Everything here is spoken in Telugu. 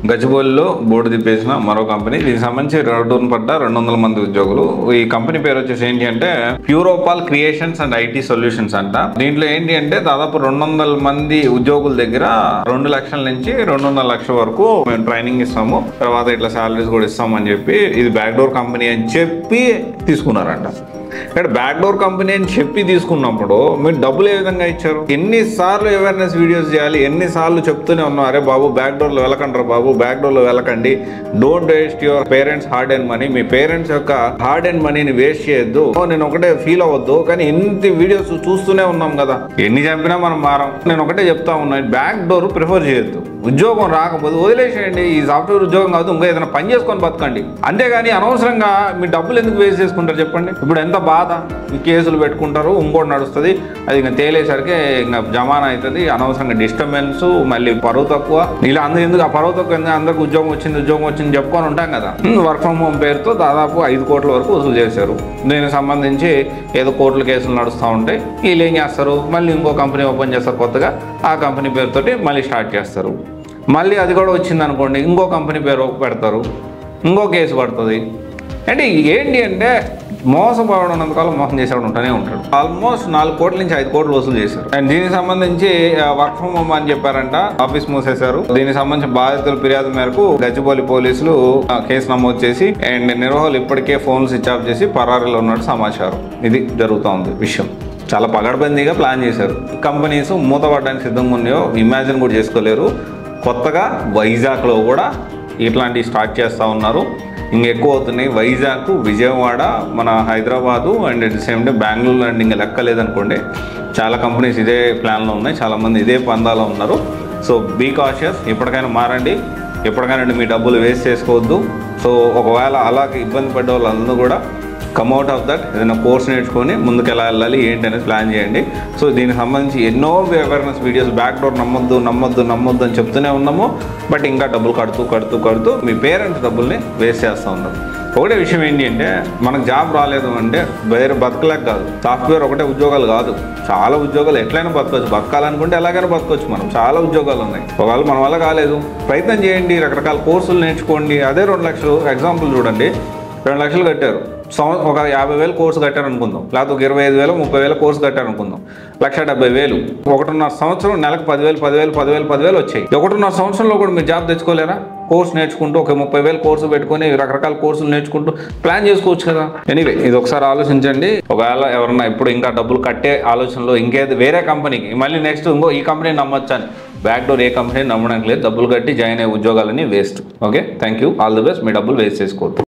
గచ్చిబౌలిలో బోర్డు తిప్పేసిన మరో కంపెనీ. దీనికి సంబంధించి రోడ్డును పడ్డ 200 మంది ఉద్యోగులు. ఈ కంపెనీ పేరు వచ్చేసి ఏంటి అంటే ప్యూరోపాల్ క్రియేషన్స్ అండ్ ఐటీ సొల్యూషన్స్ అంట. దీంట్లో ఏంటి అంటే దాదాపు 200 మంది ఉద్యోగుల దగ్గర 2 లక్షల నుంచి 2.5 లక్షల వరకు మేము ట్రైనింగ్ ఇస్తాము, తర్వాత ఇట్లా శాలరీస్ కూడా ఇస్తామని చెప్పి ఇది బ్యాక్డోర్ కంపెనీ అని చెప్పి తీసుకున్నారంట. ఇక్కడ బ్యాక్డోర్ కంపెనీ అని చెప్పి తీసుకున్నప్పుడు మీరు డబ్బులు ఏ విధంగా ఇచ్చారు? ఎన్నిసార్లు అవేర్నెస్ వీడియోస్ చేయాలి, ఎన్నిసార్లు చెప్తూనే ఉన్నాం, అరే బాబు బ్యాక్డోర్లో వెళ్ళకండి బాబు, బ్యాక్డోర్లో వెళ్ళకండి, don't waste your parents hard and money, me parents యొక్క హార్డ్ అండ్ మనీని వేస్ట్ చేయొద్దు, నేను ఒకటే ఫీల్ అవ్వద్దు. కానీ ఎన్ని వీడియోస్ చూస్తూనే ఉన్నాం కదా, ఎన్ని చంపినా మనం మారం. నేను ఒకటే చెప్తా ఉన్నాను, బ్యాక్డోర్ ప్రిఫర్ చేయొద్దు. ఉద్యోగం రాకపోతే వదిలేసేయండి, ఈ సాఫ్ట్వేర్ ఉద్యోగం కాదు, ఇంకా ఏదైనా పని చేసుకొని బతకండి. అంతేగాని అనవసరంగా మీ డబ్బులు ఎందుకు వేస్ట్ చేసుకుంటారు చెప్పండి? ఇప్పుడు ఎంత బాధ, ఈ కేసులు పెట్టుకుంటారు, ఇంకోటి నడుస్తుంది, అది ఇంకా తేలేసరికి ఇంకా జమానా అవుతుంది, అనవసరంగా డిస్టర్బెన్స్, మళ్ళీ పరువు తక్కువ. ఇలా అందరూ ఎందుకు ఆ పరువు తక్కువ, అందరికి ఉద్యోగం వచ్చింది చెప్పుకొని ఉంటాం కదా. వర్క్ ఫ్రమ్ హోమ్ పేరుతో దాదాపు 5 కోట్ల వరకు వసూలు చేశారు. దీనికి సంబంధించి ఏదో కోర్టుల కేసులు నడుస్తూ ఉంటాయి. వీళ్ళు ఏం చేస్తారు, మళ్ళీ ఇంకో కంపెనీ ఓపెన్ చేస్తారు కొత్తగా, ఆ కంపెనీ పేరుతోటి మళ్ళీ స్టార్ట్ చేస్తారు. మళ్ళీ అది కూడా వచ్చింది అనుకోండి, ఇంకో కంపెనీ పేరు పెడతారు, ఇంకో కేసు పడుతుంది. అంటే ఏంటి అంటే మోసపోవడం ఉన్నంతకాలం మోసం చేసేవాడు ఉంటూనే ఉంటాడు. ఆల్మోస్ట్ 4 కోట్ల నుంచి 5 కోట్లు వసూలు చేశారు. అండ్ దీనికి సంబంధించి వర్క్ ఫ్రమ్ హోమ్ అని చెప్పారంట, ఆఫీస్ మూసేశారు. దీనికి సంబంధించి బాధితుల ఫిర్యాదు మేరకు గచ్చిబౌలి పోలీసులు కేసు నమోదు చేసి అండ్ నిర్వాహకులు ఇప్పటికే ఫోన్ స్విచ్ ఆఫ్ చేసి పరారీలో ఉన్నట్టు సమాచారం. ఇది జరుగుతూ ఉంది విషయం. చాలా పగడబందీగా ప్లాన్ చేశారు. కంపెనీస్ మూతపడడానికి సిద్ధంగా ఉన్నాయో ఇమాజిన్ కూడా చేసుకోలేరు. కొత్తగా వైజాగ్లో కూడా ఇట్లాంటివి స్టార్ట్ చేస్తూ ఉన్నారు. ఇంకెక్కువ అవుతున్నాయి. వైజాగ్, విజయవాడ, మన Hyderabad and at the same day Bengaluru and ఇంకా లెక్కలేదనుకోండి. చాలా కంపెనీస్ ఇదే ప్లాన్లో ఉన్నాయి, చాలామంది ఇదే పందాలో ఉన్నారు. సో బీ కాషియస్, ఎప్పటికైనా మారండి, ఎప్పటికైనా మీ డబ్బులు వేస్ట్ చేసుకోవద్దు. సో ఒకవేళ అలాగే ఇబ్బంది పడ్డ వాళ్ళందరూ కూడా కమ్అవుట్ ఆఫ్ దట్, ఏదైనా కోర్స్ నేర్చుకొని ముందుకు ఎలా వెళ్ళాలి ఏంటి అనేది ప్లాన్ చేయండి. సో దీనికి సంబంధించి ఎన్నో అవేర్నెస్ వీడియోస్ బ్యాక్డోర్ నమ్మొద్దు అని చెప్తూనే ఉన్నాము. బట్ ఇంకా డబ్బులు కడుతూ మీ పేరెంట్స్ డబ్బుల్ని వేస్ట్ చేస్తూ ఉన్నారు. ఒకటే విషయం ఏంటి అంటే మనకు జాబ్ రాలేదు అంటే వేరే బతకలేక కాదు, సాఫ్ట్వేర్ ఒకటే ఉద్యోగాలు కాదు, చాలా ఉద్యోగాలు ఎట్లయినా బతకొచ్చు. బతకాలనుకుంటే ఎలాగైనా బతకొచ్చు. మనం చాలా ఉద్యోగాలు ఉన్నాయి. ఒకవేళ మన వల్ల కాలేదు, ప్రయత్నం చేయండి, రకరకాల కోర్సులు నేర్చుకోండి. అదే 2 లక్షలు ఎగ్జాంపుల్ చూడండి, 2 లక్షలు కట్టారు, ఒక 50,000 కోర్సు కట్టారు అనుకుందాం, లేకపోతే ఒక 25,000 30,000 కోర్సు కట్టారు అనుకుందాం, 1,70,000, 1.5 సంవత్సరం నెలకు 10,000 వచ్చాయి. 1.5 సంవత్సరంలో కూడా మీరు జాబ్ తెచ్చుకోలేరా? కోర్సు నేర్చుకుంటూ ఒక 30,000 కోర్సు పెట్టుకొని రకరకాల కోర్సులు నేర్చుకుంటూ ప్లాన్ చేసుకోవచ్చు కదా. ఎనీవే ఇది ఒకసారి ఆలోచించండి. ఒకవేళ ఎవరన్నా ఇప్పుడు ఇంకా డబ్బులు కట్టే ఆలోచనలో ఇంకేది వేరే కంపెనీకి మళ్ళీ నెక్స్ట్ ఇంకో ఈ కంపెనీ నమ్మొచ్చు అని, బ్యాక్డోర్ ఏ కంపెనీ నమ్మడానికి లేదు. డబ్బులు కట్టి జాయిన్ అయ్యే ఉద్యోగాలని waste. Okay, thank you, all the best. మీ డబ్బులు వేస్ట్ చేసుకోవద్దు.